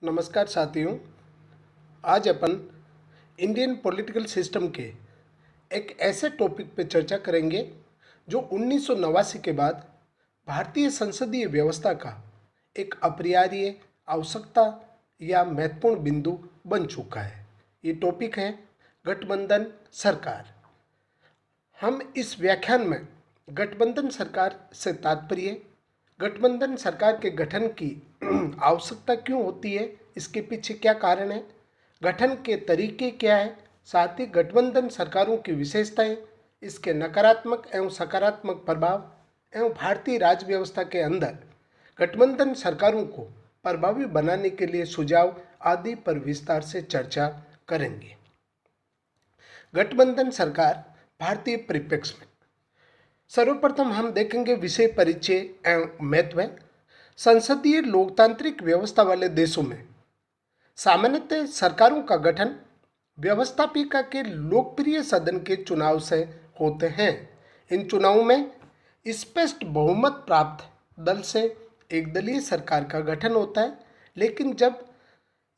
नमस्कार साथियों। आज अपन इंडियन पॉलिटिकल सिस्टम के एक ऐसे टॉपिक पे चर्चा करेंगे जो 1989 के बाद भारतीय संसदीय व्यवस्था का एक अपरिहार्य आवश्यकता या महत्वपूर्ण बिंदु बन चुका है। ये टॉपिक है गठबंधन सरकार। हम इस व्याख्यान में गठबंधन सरकार से तात्पर्य, गठबंधन सरकार के गठन की आवश्यकता क्यों होती है, इसके पीछे क्या कारण है, गठन के तरीके क्या है, साथ ही गठबंधन सरकारों की विशेषताएं, इसके नकारात्मक एवं सकारात्मक प्रभाव एवं भारतीय राज्य व्यवस्था के अंदर गठबंधन सरकारों को प्रभावी बनाने के लिए सुझाव आदि पर विस्तार से चर्चा करेंगे। गठबंधन सरकार भारतीय परिप्रेक्ष्य में सर्वप्रथम हम देखेंगे विषय परिचय एवं महत्व। संसदीय लोकतांत्रिक व्यवस्था वाले देशों में सामान्यतः सरकारों का गठन व्यवस्थापिका के लोकप्रिय सदन के चुनाव से होते हैं। इन चुनावों में स्पष्ट बहुमत प्राप्त दल से एकदलीय सरकार का गठन होता है, लेकिन जब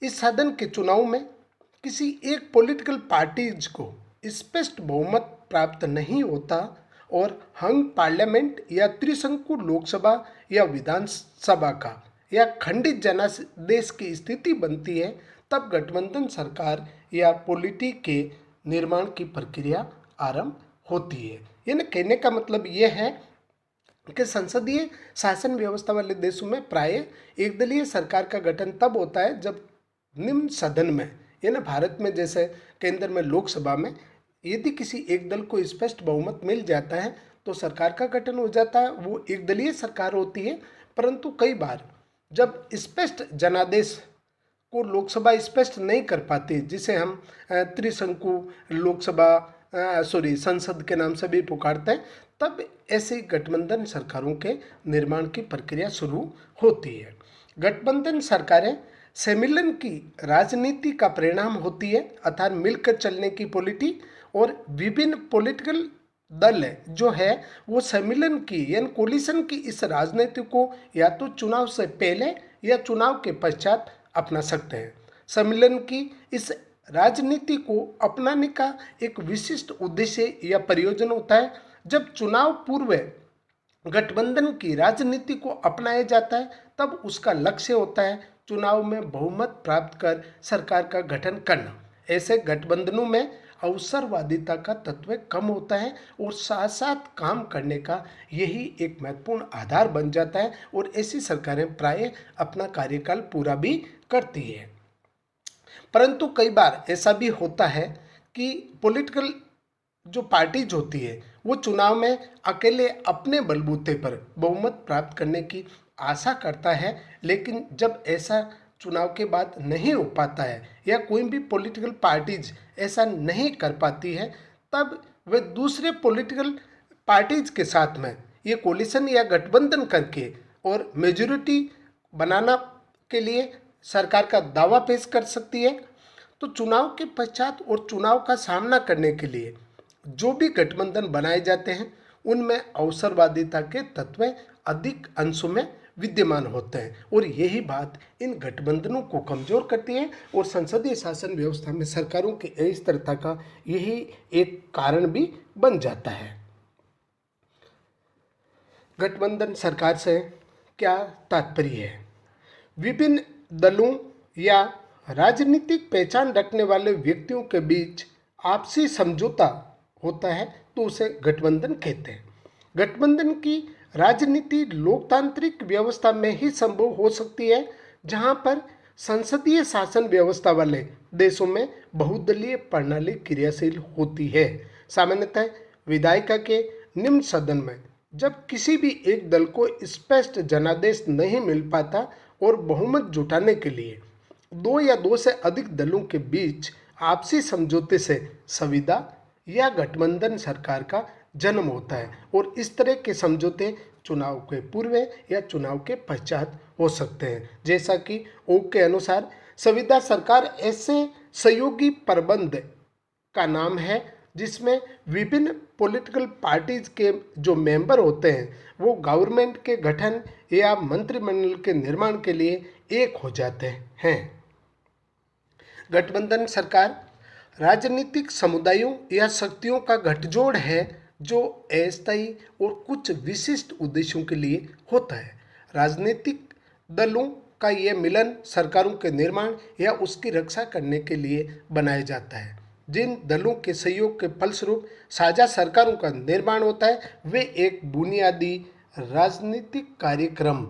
इस सदन के चुनाव में किसी एक पॉलिटिकल पार्टीज को स्पष्ट बहुमत प्राप्त नहीं होता और हंग पार्लियामेंट या त्रिशंकु लोकसभा या विधानसभा का या खंडित जनादेश की स्थिति बनती है, तब गठबंधन सरकार या पॉलिटी के निर्माण की प्रक्रिया आरंभ होती है। यानी कहने का मतलब यह है कि संसदीय शासन व्यवस्था वाले देशों में प्राय एकदलीय सरकार का गठन तब होता है जब निम्न सदन में, यानी भारत में जैसे केंद्र में लोकसभा में यदि किसी एक दल को स्पष्ट बहुमत मिल जाता है तो सरकार का गठन हो जाता है, वो एकदलीय सरकार होती है। परंतु कई बार जब स्पष्ट जनादेश को लोकसभा स्पष्ट नहीं कर पाती, जिसे हम त्रिशंकु लोकसभा संसद के नाम से भी पुकारते हैं, तब ऐसे गठबंधन सरकारों के निर्माण की प्रक्रिया शुरू होती है। गठबंधन सरकारें सम्मेलन की राजनीति का परिणाम होती है, अर्थात मिलकर चलने की पॉलिटी, और विभिन्न पॉलिटिकल दल जो है वो सम्मेलन की यानी कोलिशन की इस राजनीति को या तो चुनाव से पहले या चुनाव के पश्चात अपना सकते हैं। सम्मेलन की इस राजनीति को अपनाने का एक विशिष्ट उद्देश्य या प्रयोजन होता है। जब चुनाव पूर्व गठबंधन की राजनीति को अपनाया जाता है तब उसका लक्ष्य होता है चुनाव में बहुमत प्राप्त कर सरकार का गठन करना। ऐसे गठबंधनों में अवसरवादिता का तत्व कम होता है और साथ साथ काम करने का यही एक महत्वपूर्ण आधार बन जाता है, और ऐसी सरकारें प्राय अपना कार्यकाल पूरा भी करती है। परंतु कई बार ऐसा भी होता है कि पॉलिटिकल जो पार्टीज होती है वो चुनाव में अकेले अपने बलबूते पर बहुमत प्राप्त करने की आशा करता है, लेकिन जब ऐसा चुनाव के बाद नहीं हो पाता है या कोई भी पॉलिटिकल पार्टीज ऐसा नहीं कर पाती है, तब वे दूसरे पॉलिटिकल पार्टीज के साथ में ये कोलिशन या गठबंधन करके और मेजॉरिटी बनाना के लिए सरकार का दावा पेश कर सकती है। तो चुनाव के पश्चात और चुनाव का सामना करने के लिए जो भी गठबंधन बनाए जाते हैं उनमें अवसरवादिता के तत्व अधिक अंशों में विद्यमान होते हैं, और यही बात इन गठबंधनों को कमजोर करती है और संसदीय शासन व्यवस्था में सरकारों की अस्थिरता का यही एक कारण भी बन जाता है। गठबंधन सरकार से क्या तात्पर्य है? विभिन्न दलों या राजनीतिक पहचान रखने वाले व्यक्तियों के बीच आपसी समझौता होता है तो उसे गठबंधन कहते हैं। गठबंधन की राजनीति लोकतांत्रिक व्यवस्था में ही संभव हो सकती है जहां पर संसदीय शासन व्यवस्था वाले देशों में बहुदलीय प्रणाली क्रियाशील होती है। सामान्यतः विधायिका के निम्न सदन में जब किसी भी एक दल को स्पष्ट जनादेश नहीं मिल पाता और बहुमत जुटाने के लिए दो या दो से अधिक दलों के बीच आपसी समझौते से संविदा या गठबंधन सरकार का जन्म होता है, और इस तरह के समझौते चुनाव के पूर्व या चुनाव के पश्चात हो सकते हैं। जैसा कि ओक के अनुसार संविदा सरकार ऐसे सहयोगी प्रबंध का नाम है जिसमें विभिन्न पॉलिटिकल पार्टीज के जो मेंबर होते हैं वो गवर्नमेंट के गठन या मंत्रिमंडल के निर्माण के लिए एक हो जाते हैं। गठबंधन सरकार राजनीतिक समुदायों या शक्तियों का गठजोड़ है जो अस्थायी और कुछ विशिष्ट उद्देश्यों के लिए होता है। राजनीतिक दलों का यह मिलन सरकारों के निर्माण या उसकी रक्षा करने के लिए बनाया जाता है। जिन दलों के सहयोग के फलस्वरूप साझा सरकारों का निर्माण होता है वे एक बुनियादी राजनीतिक कार्यक्रम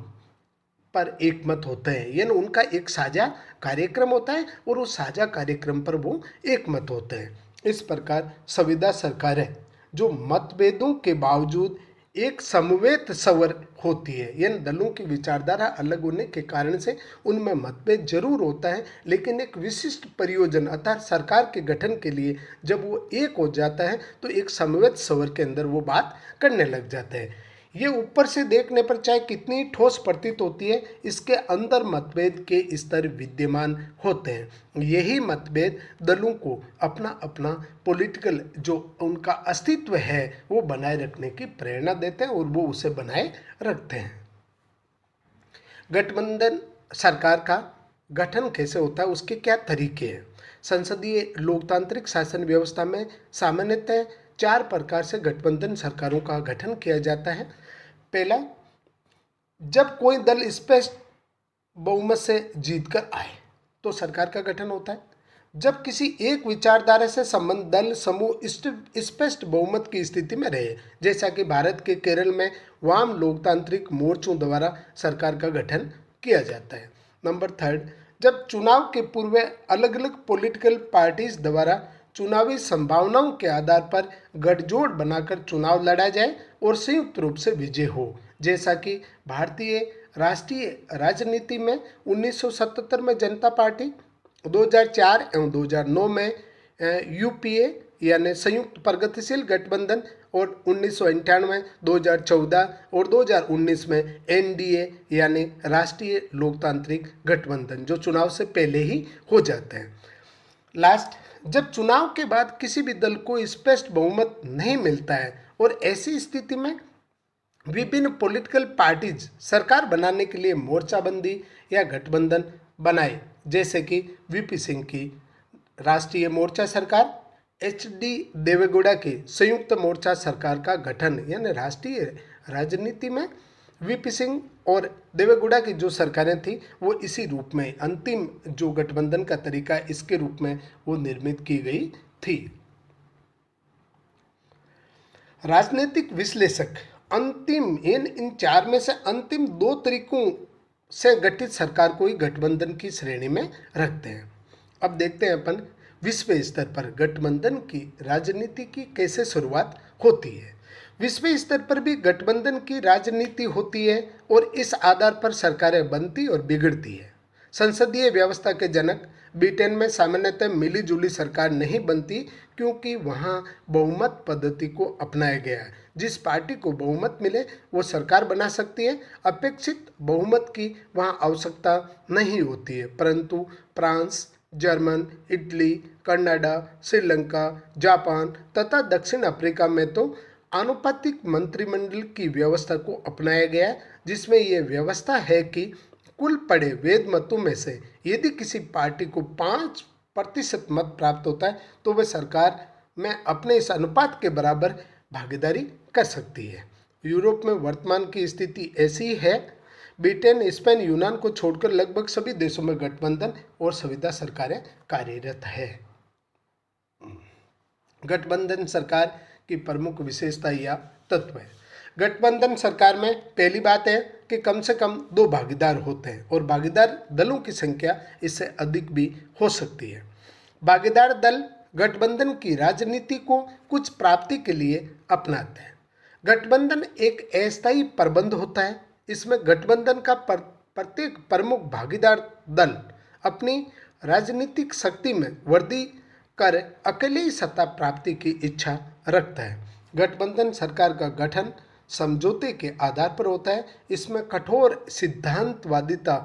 पर एकमत होते हैं, यानी उनका एक साझा कार्यक्रम होता है और उस साझा कार्यक्रम पर वो एकमत होते हैं। इस प्रकार संविदा सरकारें जो मतभेदों के बावजूद एक समवेत स्वर होती है, यानी दलों की विचारधारा अलग होने के कारण से उनमें मतभेद जरूर होता है, लेकिन एक विशिष्ट प्रयोजन अर्थात सरकार के गठन के लिए जब वो एक हो जाता है तो एक समवेत स्वर के अंदर वो बात करने लग जाते हैं। ये ऊपर से देखने पर चाहे कितनी ठोस प्रतीत होती है, इसके अंदर मतभेद के स्तर विद्यमान होते हैं। यही मतभेद दलों को अपना अपना पॉलिटिकल जो उनका अस्तित्व है वो बनाए रखने की प्रेरणा देते हैं और वो उसे बनाए रखते हैं। गठबंधन सरकार का गठन कैसे होता है, उसके क्या तरीके हैं। संसदीय लोकतांत्रिक शासन व्यवस्था में सामान्यतः 4 प्रकार से गठबंधन सरकारों का गठन किया जाता है। पहला, जब कोई दल स्पष्ट बहुमत से जीतकर आए तो सरकार का गठन होता है। जब किसी एक विचारधारा से संबंध दल समूह स्पष्ट बहुमत की स्थिति में रहे, जैसा कि भारत के केरल में वाम लोकतांत्रिक मोर्चों द्वारा सरकार का गठन किया जाता है। नंबर 3, जब चुनाव के पूर्व अलग अलग पॉलिटिकल पार्टीज द्वारा चुनावी संभावनाओं के आधार पर गठजोड़ बनाकर चुनाव लड़ा जाए और संयुक्त रूप से विजय हो, जैसा कि भारतीय राष्ट्रीय राजनीति में 1977 में जनता पार्टी, 2004 एवं 2009 में यूपीए यानी संयुक्त प्रगतिशील गठबंधन और 1998, 2014 और 2019 में एनडीए यानी राष्ट्रीय लोकतांत्रिक गठबंधन जो चुनाव से पहले ही हो जाते हैं। लास्ट, जब चुनाव के बाद किसी भी दल को स्पष्ट बहुमत नहीं मिलता है और ऐसी स्थिति में विभिन्न पॉलिटिकल पार्टीज सरकार बनाने के लिए मोर्चाबंदी या गठबंधन बनाए, जैसे कि वीपी सिंह की राष्ट्रीय मोर्चा सरकार, एचडी देवेगौड़ा की संयुक्त मोर्चा सरकार का गठन, यानी राष्ट्रीय राजनीति में वीपी सिंह और देवेगौड़ा की जो सरकारें थी वो इसी रूप में अंतिम जो गठबंधन का तरीका इसके रूप में वो निर्मित की गई थी। राजनीतिक विश्लेषक अंतिम इन 4 में से अंतिम 2 तरीकों से गठित सरकार को ही गठबंधन की श्रेणी में रखते हैं। अब देखते हैं अपन विश्व स्तर पर गठबंधन की राजनीति की कैसे शुरुआत होती है। विश्व स्तर पर भी गठबंधन की राजनीति होती है और इस आधार पर सरकारें बनती और बिगड़ती है। संसदीय व्यवस्था के जनक ब्रिटेन में सामान्यतः मिलीजुली सरकार नहीं बनती क्योंकि वहाँ बहुमत पद्धति को अपनाया गया है। जिस पार्टी को बहुमत मिले वो सरकार बना सकती है, अपेक्षित बहुमत की वहाँ आवश्यकता नहीं होती है। परंतु France, German, Italy, Canada, Sri Lanka, Japan तथा दक्षिण अफ्रीका में तो आनुपातिक मंत्रिमंडल की व्यवस्था को अपनाया गया है, जिसमें यह व्यवस्था है कि कुल पड़े वेद मतों में से यदि किसी पार्टी को 5% मत प्राप्त होता है तो वह सरकार में अपने इस अनुपात के बराबर भागीदारी कर सकती है। यूरोप में वर्तमान की स्थिति ऐसी है। ब्रिटेन, स्पेन, यूनान को छोड़कर लगभग सभी देशों में गठबंधन और संविदा सरकारें कार्यरत है। गठबंधन सरकार की प्रमुख विशेषता या तत्व है। गठबंधन सरकार में पहली बात है कि कम से कम 2 भागीदार होते हैं और भागीदार दलों की संख्या इससे अधिक भी हो सकती है। भागीदार दल गठबंधन की राजनीति को कुछ प्राप्ति के लिए अपनाते हैं। गठबंधन एक अस्थायी प्रबंध होता है। इसमें गठबंधन का प्रत्येक प्रमुख भागीदार दल अपनी राजनीतिक शक्ति में वृद्धि कर अकेले ही सत्ता प्राप्ति की इच्छा रखता है। गठबंधन सरकार का गठन समझौते के आधार पर होता है। इसमें कठोर सिद्धांतवादिता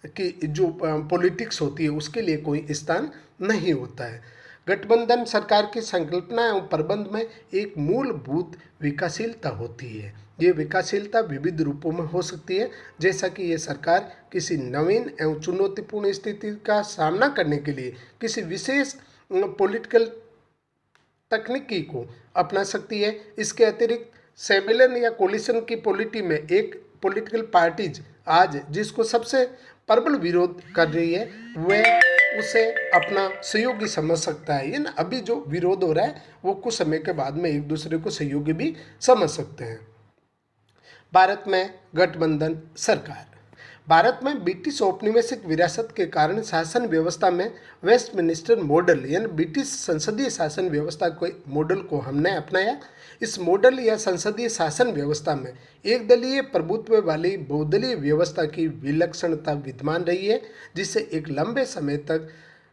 की जो पॉलिटिक्स होती है उसके लिए कोई स्थान नहीं होता है। गठबंधन सरकार की संकल्पना एवं प्रबंध में एक मूलभूत विकासशीलता होती है। ये विकासशीलता विविध रूपों में हो सकती है, जैसा कि ये सरकार किसी नवीन एवं चुनौतीपूर्ण स्थिति का सामना करने के लिए किसी विशेष पॉलिटिकल तकनीकी को अपना सकती है। इसके अतिरिक्त सेबिलन या कोलिशन की पॉलिटी में एक पॉलिटिकल पार्टीज आज जिसको सबसे प्रबल विरोध कर रही है वह उसे अपना सहयोगी समझ सकता है। यानी अभी जो विरोध हो रहा है वो कुछ समय के बाद में एक दूसरे को सहयोगी भी समझ सकते हैं। भारत में गठबंधन सरकार। भारत में ब्रिटिश औपनिवेशिक विरासत के कारण शासन व्यवस्था में वेस्टमिनिस्टर मॉडल यानी ब्रिटिश संसदीय शासन व्यवस्था के मॉडल को हमने अपनाया। इस मॉडल या संसदीय शासन व्यवस्था में एक दलीय प्रभुत्व वाली बहुदलीय व्यवस्था की विलक्षणता विद्यमान रही है, जिससे एक लंबे समय तक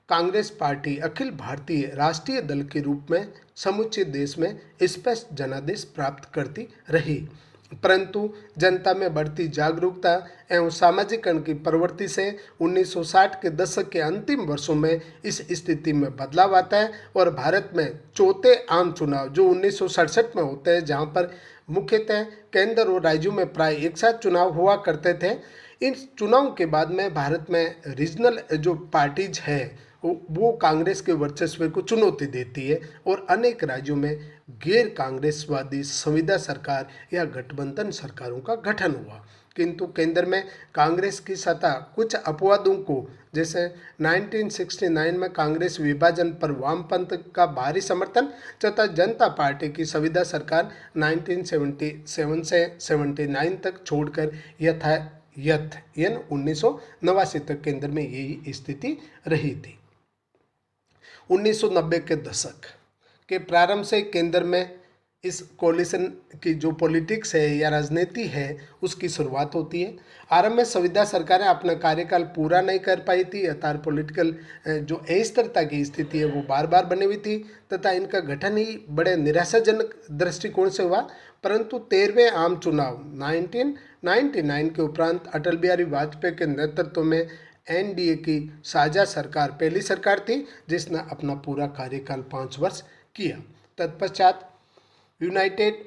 कांग्रेस पार्टी अखिल भारतीय राष्ट्रीय दल के रूप में समूचे देश में स्पष्ट जनादेश प्राप्त करती रही। परंतु जनता में बढ़ती जागरूकता एवं सामाजिकरण की प्रवृत्ति से 1960 के दशक के अंतिम वर्षों में इस स्थिति में बदलाव आता है और भारत में चौथे आम चुनाव जो 1967 में होते हैं, जहां पर मुख्यतः केंद्र और राज्यों में प्राय एक साथ चुनाव हुआ करते थे। इन चुनाव के बाद में भारत में रीजनल जो पार्टीज है वो कांग्रेस के वर्चस्व को चुनौती देती है और अनेक राज्यों में गैर कांग्रेसवादी संविदा सरकार या गठबंधन सरकारों का गठन हुआ। किंतु केंद्र में कांग्रेस की सत्ता कुछ अपवादों को, जैसे 1969 में कांग्रेस विभाजन पर वामपंथ का भारी समर्थन तथा जनता पार्टी की संविदा सरकार 1977 से 79 तक छोड़कर यानी 1989 तक केंद्र में यही स्थिति रही थी। 1990 के दशक के प्रारंभ से केंद्र में इस कोलिशन की जो पॉलिटिक्स है या राजनीति है उसकी शुरुआत होती है। आरंभ में संविदा सरकारें अपना कार्यकाल पूरा नहीं कर पाई थी, अर्थात पॉलिटिकल जो अस्थिरता की स्थिति है वो बार बार बनी हुई थी तथा इनका गठन ही बड़े निराशाजनक दृष्टिकोण से हुआ। परंतु 13वें आम चुनाव 1999 के उपरांत अटल बिहारी वाजपेयी के नेतृत्व में एनडीए की साझा सरकार पहली सरकार थी जिसने अपना पूरा कार्यकाल 5 वर्ष किया। तत्पश्चात यूनाइटेड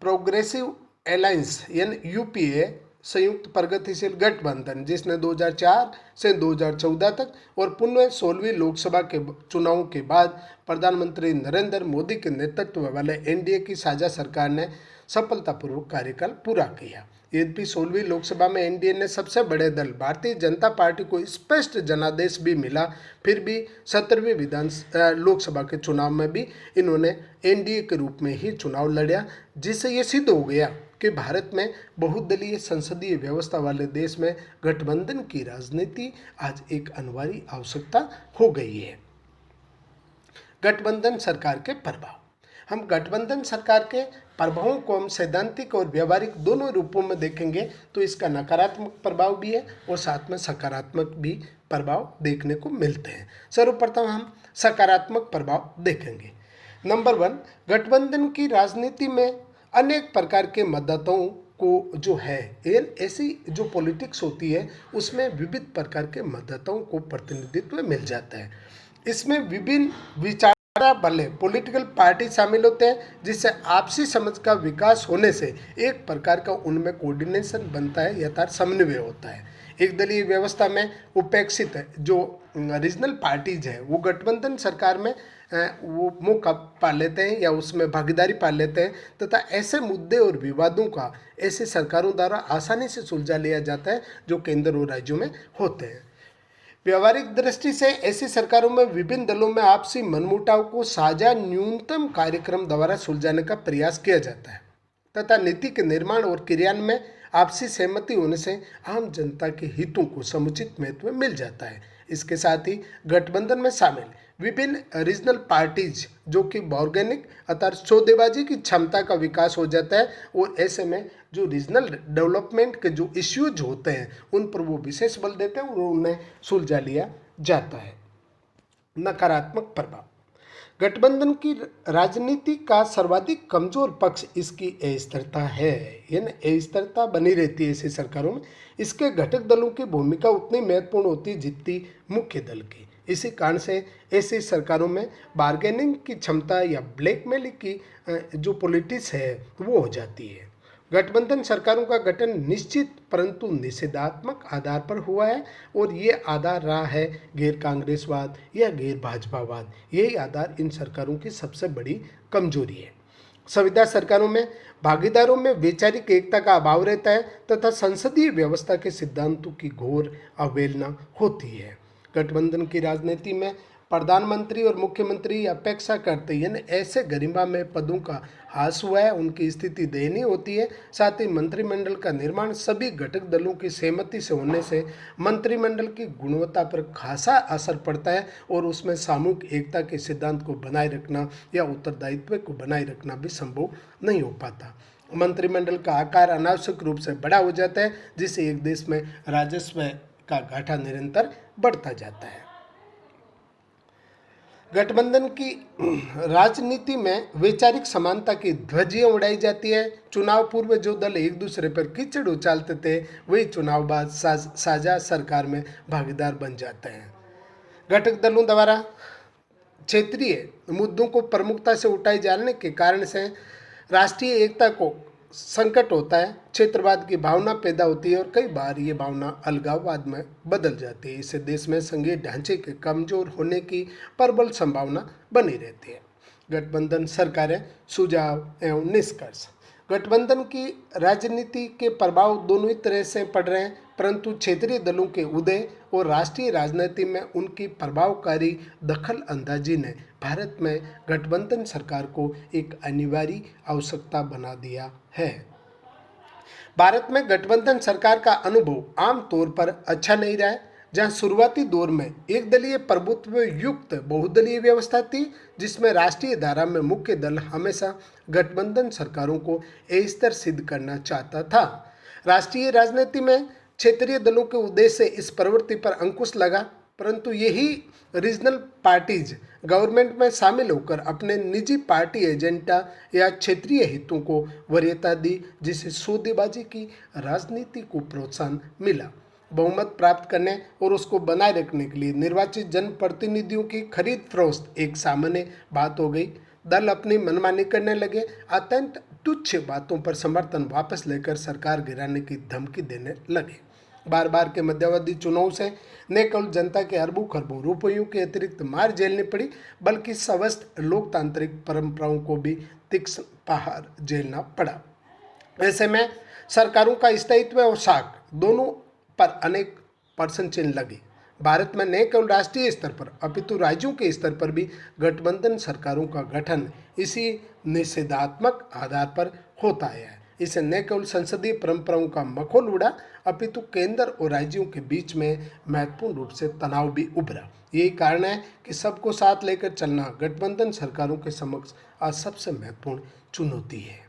प्रोग्रेसिव अलायंस यानी यूपीए संयुक्त प्रगतिशील गठबंधन जिसने 2004 से 2014 तक और पुनः 16वीं लोकसभा के चुनावों के बाद प्रधानमंत्री नरेंद्र मोदी के नेतृत्व वाले एनडीए की साझा सरकार ने सफलतापूर्वक कार्यकाल पूरा किया। यद्यपि 16वीं लोकसभा में एनडीए ने सबसे बड़े दल भारतीय जनता पार्टी को स्पष्ट जनादेश भी मिला, फिर भी 17वीं लोकसभा के चुनाव में भी इन्होंने एनडीए के रूप में ही चुनाव लड़ा, जिससे ये सिद्ध हो गया कि भारत में बहुदलीय संसदीय व्यवस्था वाले देश में गठबंधन की राजनीति आज एक अनिवार्य आवश्यकता हो गई है। गठबंधन सरकार के प्रभाव। हम गठबंधन सरकार के प्रभावों को हम सैद्धांतिक और व्यवहारिक दोनों रूपों में देखेंगे तो इसका नकारात्मक प्रभाव भी है और साथ में सकारात्मक भी प्रभाव देखने को मिलते हैं। सर्वप्रथम हम सकारात्मक प्रभाव देखेंगे। नंबर 1, गठबंधन की राजनीति में अनेक प्रकार के मतदाताओं को जो है ऐसी जो पॉलिटिक्स होती है उसमें विविध प्रकार के मतदाताओं को प्रतिनिधित्व मिल जाता है। इसमें विभिन्न विचार वाले पॉलिटिकल पार्टी शामिल होते हैं, जिससे आपसी समझ का विकास होने से एक प्रकार का उनमें कोऑर्डिनेशन बनता है, यथार्थ समन्वय होता है। एक दलीय व्यवस्था में उपेक्षित जो रीजनल पार्टीज है वो गठबंधन सरकार में वो मौका पा लेते हैं या उसमें भागीदारी पा लेते हैं तथा ऐसे मुद्दे और विवादों का ऐसे सरकारों द्वारा आसानी से सुलझा लिया जाता है जो केंद्र और राज्यों में होते हैं। व्यवहारिक दृष्टि से ऐसी सरकारों में विभिन्न दलों में आपसी मनमुटाव को साझा न्यूनतम कार्यक्रम द्वारा सुलझाने का प्रयास किया जाता है तथा नीति के निर्माण और क्रियान्वयन में आपसी सहमति होने से आम जनता के हितों को समुचित महत्व मिल जाता है। इसके साथ ही गठबंधन में शामिल विभिन्न रीजनल पार्टीज जो कि ऑर्गेनिक अर्थात सौदेबाजी की क्षमता का विकास हो जाता है और ऐसे में जो रीजनल डेवलपमेंट के जो इश्यूज होते हैं उन पर वो विशेष बल देते हैं और उन्हें सुलझा लिया जाता है। नकारात्मक प्रभाव। गठबंधन की राजनीति का सर्वाधिक कमजोर पक्ष इसकी अस्थिरता है, यानी अस्थिरता बनी रहती है ऐसी सरकारों में। इसके घटक दलों की भूमिका उतनी महत्वपूर्ण होती है जितनी मुख्य दल की। इसी कारण से ऐसी सरकारों में बार्गेनिंग की क्षमता या ब्लैकमेलिंग की जो पॉलिटिक्स है वो हो जाती है। गठबंधन सरकारों का गठन निश्चित परंतु निषेधात्मक आधार पर हुआ है और ये आधार रहा है गैर कांग्रेसवाद या गैर भाजपावाद। यही आधार इन सरकारों की सबसे बड़ी कमजोरी है। संविदा सरकारों में भागीदारों में वैचारिक एकता का अभाव रहता है तथा संसदीय व्यवस्था के सिद्धांतों की घोर अवहेलना होती है। गठबंधन की राजनीति में प्रधानमंत्री और मुख्यमंत्री अपेक्षा करते हैं, यानी ऐसे गरिमा में पदों का हास हुआ है, उनकी स्थिति दयनीय होती है। साथ ही मंत्रिमंडल का निर्माण सभी घटक दलों की सहमति से होने से मंत्रिमंडल की गुणवत्ता पर खासा असर पड़ता है और उसमें सामूहिक एकता के सिद्धांत को बनाए रखना या उत्तरदायित्व को बनाए रखना भी संभव नहीं हो पाता। मंत्रिमंडल का आकार अनावश्यक रूप से बड़ा हो जाता है, जिससे एक देश में राजस्व का घाटा निरंतर बढ़ता जाता है। गठबंधन की राजनीति में वैचारिक समानता की ध्वजियां उड़ाई जाती है। चुनाव पूर्व जो दल एक दूसरे पर कीचड़ उछालते थे वही चुनाव बाद साझा सरकार में भागीदार बन जाते हैं। घटक दलों द्वारा क्षेत्रीय मुद्दों को प्रमुखता से उठाए जाने के कारण से राष्ट्रीय एकता को संकट होता है, क्षेत्रवाद की भावना पैदा होती है और कई बार ये भावना अलगाववाद में बदल जाती है। इससे देश में संघीय ढांचे के कमजोर होने की प्रबल संभावना बनी रहती है। गठबंधन सरकारें, सुझाव एवं निष्कर्ष। गठबंधन की राजनीति के प्रभाव दोनों ही तरह से पड़ रहे हैं, परंतु क्षेत्रीय दलों के उदय और राष्ट्रीय राजनीति में उनकी प्रभावकारी दखल अंदाजी ने भारत में गठबंधन सरकार को एक अनिवार्य आवश्यकता बना दिया है। भारत में गठबंधन सरकार का अनुभव आमतौर पर अच्छा नहीं रहा है, जहां शुरुआती दौर में एक दलीय प्रभुत्व युक्त बहुदलीय व्यवस्था थी, जिसमें राष्ट्रीय धारा में मुख्य दल हमेशा गठबंधन सरकारों को अस्थिर सिद्ध करना चाहता था। राष्ट्रीय राजनीति में क्षेत्रीय दलों के उद्देश्य से इस प्रवृत्ति पर अंकुश लगा, परंतु यही रीजनल पार्टीज गवर्नमेंट में शामिल होकर अपने निजी पार्टी एजेंडा या क्षेत्रीय हितों को वरीयता दी, जिससे सौदेबाजी की राजनीति को प्रोत्साहन मिला। बहुमत प्राप्त करने और उसको बनाए रखने के लिए निर्वाचित जनप्रतिनिधियों की खरीद फरोख्त एक सामान्य बात हो गई। दल अपनी मनमानी करने लगे, अत्यंत तुच्छ बातों पर समर्थन वापस लेकर सरकार गिराने की धमकी देने लगे। बार बार के मध्यावधि चुनाव से न केवल जनता के अरबों खरबों रुपयों के अतिरिक्त मार झेलनी पड़ी, बल्कि समस्त लोकतांत्रिक परंपराओं को भी तीक्ष्ण पहाड़ झेलना पड़ा। ऐसे में सरकारों का स्थायित्व और साख दोनों पर अनेक प्रश्न चिन्ह लगे। भारत में न केवल राष्ट्रीय स्तर पर अपितु राज्यों के स्तर पर भी गठबंधन सरकारों का गठन इसी निषेधात्मक आधार पर होता है। इसे न केवल संसदीय परंपराओं का मखौल उड़ा, अपितु केंद्र और राज्यों के बीच में महत्वपूर्ण रूप से तनाव भी उभरा। यही कारण है कि सबको साथ लेकर चलना गठबंधन सरकारों के समक्ष आज सबसे महत्वपूर्ण चुनौती है।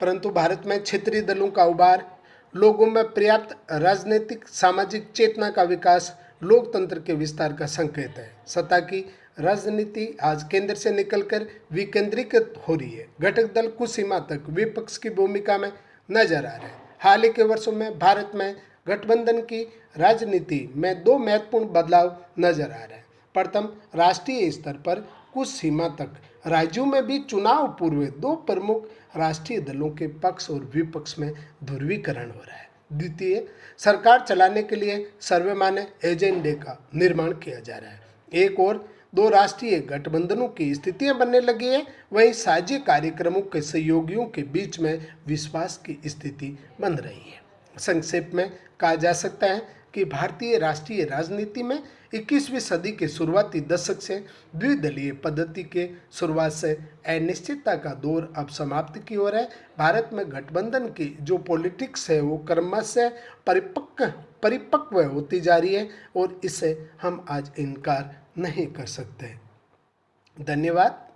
परंतु भारत में क्षेत्रीय दलों का उभार, लोगों में पर्याप्त राजनीतिक सामाजिक चेतना का विकास लोकतंत्र के विस्तार का संकेत है। सत्ता की राजनीति आज केंद्र से निकलकर विकेंद्रीकृत हो रही है। घटक दल कुछ सीमा तक विपक्ष की भूमिका में नजर आ रहे हैं। हाल ही के वर्षों में भारत में गठबंधन की राजनीति में दो महत्वपूर्ण बदलाव नजर आ रहे हैं। प्रथम, राष्ट्रीय स्तर पर कुछ सीमा तक राज्यों में भी चुनाव पूर्व दो प्रमुख राष्ट्रीय दलों के पक्ष और विपक्ष में ध्रुवीकरण हो रहा है। द्वितीय, सरकार चलाने के लिए सर्वमान्य एजेंडे का निर्माण किया जा रहा है। एक और दो राष्ट्रीय गठबंधनों की स्थितियां बनने लगी है, वहीं साझी कार्यक्रमों के सहयोगियों के बीच में विश्वास की स्थिति बन रही है। संक्षेप में कहा जा सकता है कि भारतीय राष्ट्रीय राजनीति में 21वीं सदी के शुरुआती दशक से द्विदलीय पद्धति के शुरुआत से अनिश्चितता का दौर अब समाप्ति की ओर है। भारत में गठबंधन की जो पॉलिटिक्स है वो क्रमशः परिपक्व होती जा रही है और इससे हम आज इनकार नहीं कर सकते। धन्यवाद।